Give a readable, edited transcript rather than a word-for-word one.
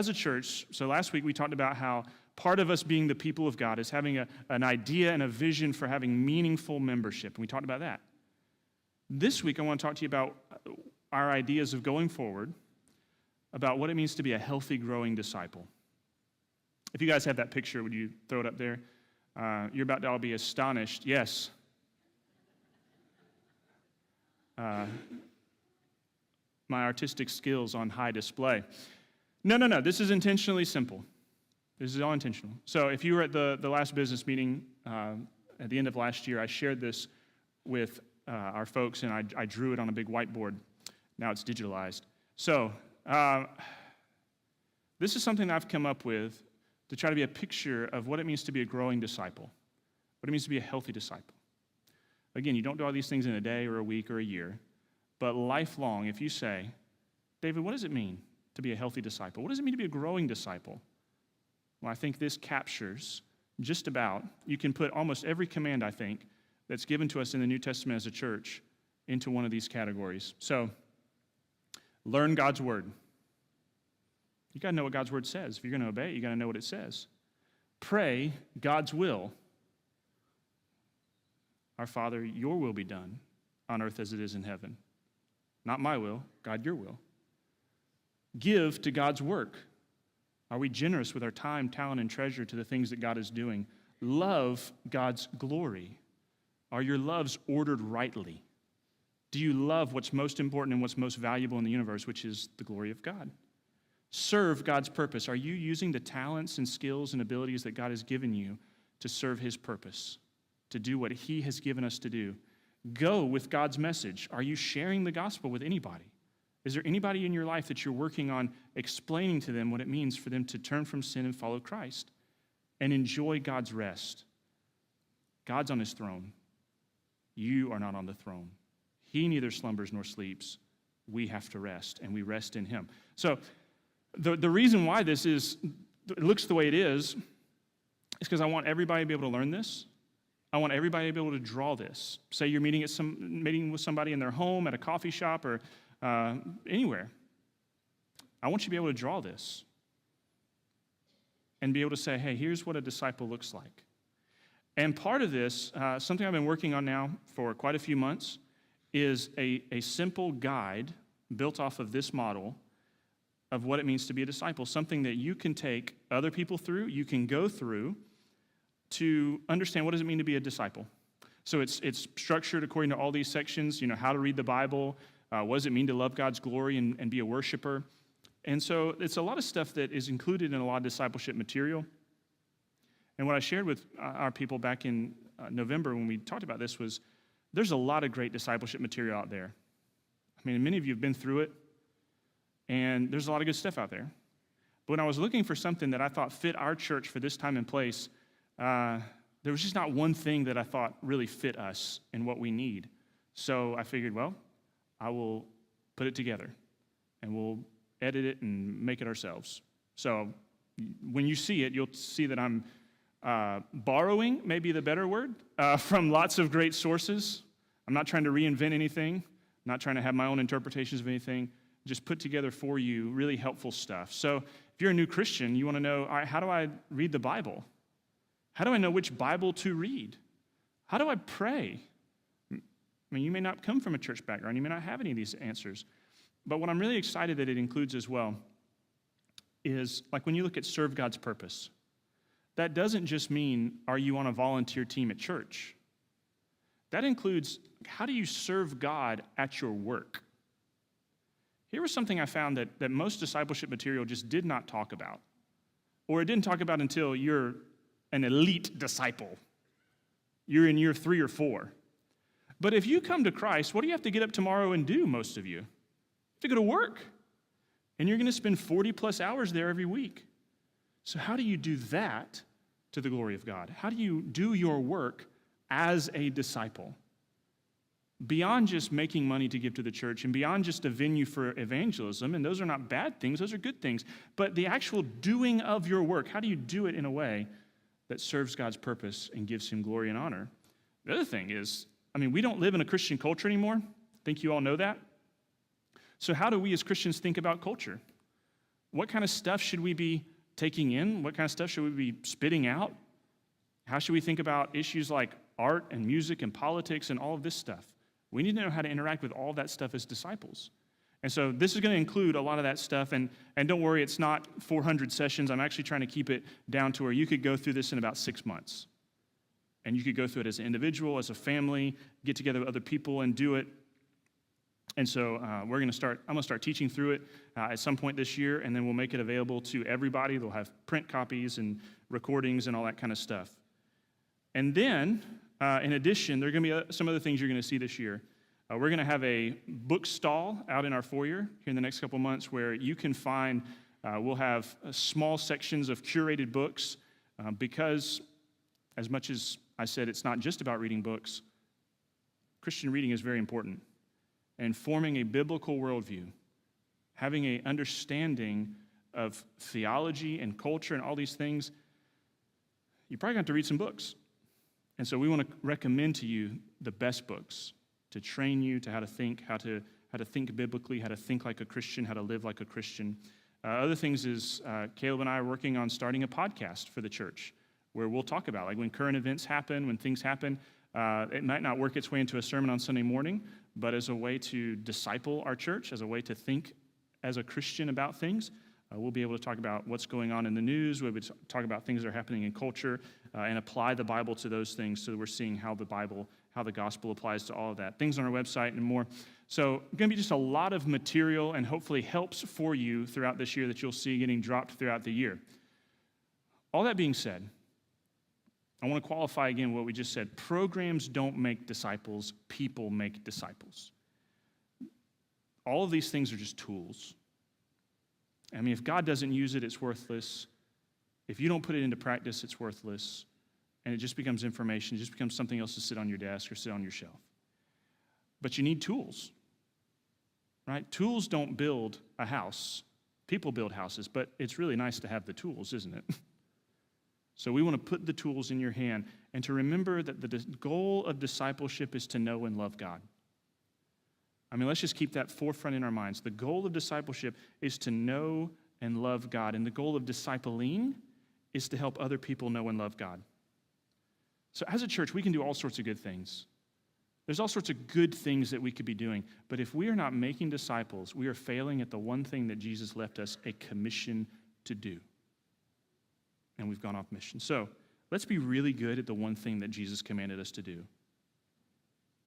as a church, so last week we talked about how part of us being the people of God is having an idea and a vision for having meaningful membership, and we talked about that. This week I want to talk to you about our ideas of going forward, about what it means to be a healthy, growing disciple. If you guys have that picture, would you throw it up there? You're about to all be astonished. Yes. My artistic skills on high display. No. This is intentionally simple. This is all intentional. So if you were at the last business meeting at the end of last year, I shared this with our folks, and I drew it on a big whiteboard. Now it's digitalized. So this is something I've come up with to try to be a picture of what it means to be a growing disciple, what it means to be a healthy disciple. Again, you don't do all these things in a day or a week or a year, but lifelong, if you say, David, what does it mean to be a healthy disciple? What does it mean to be a growing disciple? Well, I think this captures just about, you can put almost every command, I think, that's given to us in the New Testament as a church into one of these categories. So, learn God's word. You got to know what God's word says. If you're going to obey it, you got to know what it says. Pray God's will. Our Father, your will be done on earth as it is in heaven. Not my will, God, your will. Give to God's work. Are we generous with our time, talent, and treasure to the things that God is doing? Love God's glory. Are your loves ordered rightly? Do you love what's most important and what's most valuable in the universe, which is the glory of God? Serve God's purpose. Are you using the talents and skills and abilities that God has given you to serve his purpose, to do what he has given us to do? Go with God's message. Are you sharing the gospel with anybody? Is there anybody in your life that you're working on explaining to them what it means for them to turn from sin and follow Christ and enjoy God's rest? God's on his throne. You are not on the throne. He neither slumbers nor sleeps. We have to rest, and we rest in him. So the reason why this it looks the way it is because I want everybody to be able to learn this. I want everybody to be able to draw this. Say you're meeting with somebody in their home, at a coffee shop, or anywhere. I want you to be able to draw this and be able to say, hey, here's what a disciple looks like. And part of this, something I've been working on now for quite a few months, is a simple guide built off of this model of what it means to be a disciple, something that you can take other people through, you can go through to understand what does it mean to be a disciple. So it's structured according to all these sections, how to read the Bible, what does it mean to love God's glory and be a worshiper. And so it's a lot of stuff that is included in a lot of discipleship material. And what I shared with our people back in November when we talked about this was there's a lot of great discipleship material out there. I mean, many of you have been through it, and there's a lot of good stuff out there. But when I was looking for something that I thought fit our church for this time and place, there was just not one thing that I thought really fit us and what we need. So I figured, well, I will put it together, and we'll edit it and make it ourselves. So when you see it, you'll see that I'm borrowing, maybe the better word, from lots of great sources. I'm not trying to reinvent anything. I'm not trying to have my own interpretations of anything. Just put together for you really helpful stuff. So if you're a new Christian, you want to know, all right, how do I read the Bible? How do I know which Bible to read? How do I pray? I mean, you may not come from a church background. You may not have any of these answers. But what I'm really excited that it includes as well is, like when you look at serve God's purpose, that doesn't just mean, are you on a volunteer team at church? That includes, how do you serve God at your work? Here was something I found that most discipleship material just did not talk about, or it didn't talk about until you're an elite disciple. You're in year 3 or 4. But if you come to Christ, what do you have to get up tomorrow and do, most of you? You have to go to work. And you're going to spend 40 plus hours there every week. So how do you do that to the glory of God? How do you do your work as a disciple? Beyond just making money to give to the church and beyond just a venue for evangelism, and those are not bad things, those are good things, but the actual doing of your work, how do you do it in a way that serves God's purpose and gives him glory and honor? The other thing is, we don't live in a Christian culture anymore. I think you all know that. So how do we as Christians think about culture? What kind of stuff should we be taking in? What kind of stuff should we be spitting out? How should we think about issues like art and music and politics and all of this stuff? We need to know how to interact with all that stuff as disciples. And so this is going to include a lot of that stuff. And don't worry, it's not 400 sessions. I'm actually trying to keep it down to where you could go through this in about 6 months. And you could go through it as an individual, as a family, get together with other people and do it. And so I'm going to start teaching through it at some point this year, and then we'll make it available to everybody. They'll have print copies and recordings and all that kind of stuff. And then, in addition, there are going to be some other things you're going to see this year. We're going to have a book stall out in our foyer here in the next couple months where you can find, we'll have small sections of curated books because as much as I said it's not just about reading books, Christian reading is very important. And forming a biblical worldview, having an understanding of theology and culture and all these things, you're probably going to have to read some books. And so we want to recommend to you the best books to train you to how to think biblically, how to think like a Christian, how to live like a Christian. Other things is Caleb and I are working on starting a podcast for the church where we'll talk about, like when current events happen, when things happen, it might not work its way into a sermon on Sunday morning, but as a way to disciple our church, as a way to think as a Christian about things. We'll be able to talk about what's going on in the news. We'll be talk about things that are happening in culture and apply the Bible to those things so that we're seeing how the gospel applies to all of that. Things on our website and more. So going to be just a lot of material and hopefully helps for you throughout this year that you'll see getting dropped throughout the year. All that being said, I want to qualify again what we just said. Programs don't make disciples. People make disciples. All of these things are just tools. I mean, if God doesn't use it, it's worthless. If you don't put it into practice, it's worthless. And it just becomes information. It just becomes something else to sit on your desk or sit on your shelf. But you need tools, right? Tools don't build a house. People build houses, but it's really nice to have the tools, isn't it? So we want to put the tools in your hand and to remember that the goal of discipleship is to know and love God. I mean, let's just keep that forefront in our minds. The goal of discipleship is to know and love God, and the goal of discipling is to help other people know and love God. So as a church, we can do all sorts of good things. There's all sorts of good things that we could be doing, but if we are not making disciples, we are failing at the one thing that Jesus left us a commission to do. And we've gone off mission. So let's be really good at the one thing that Jesus commanded us to do.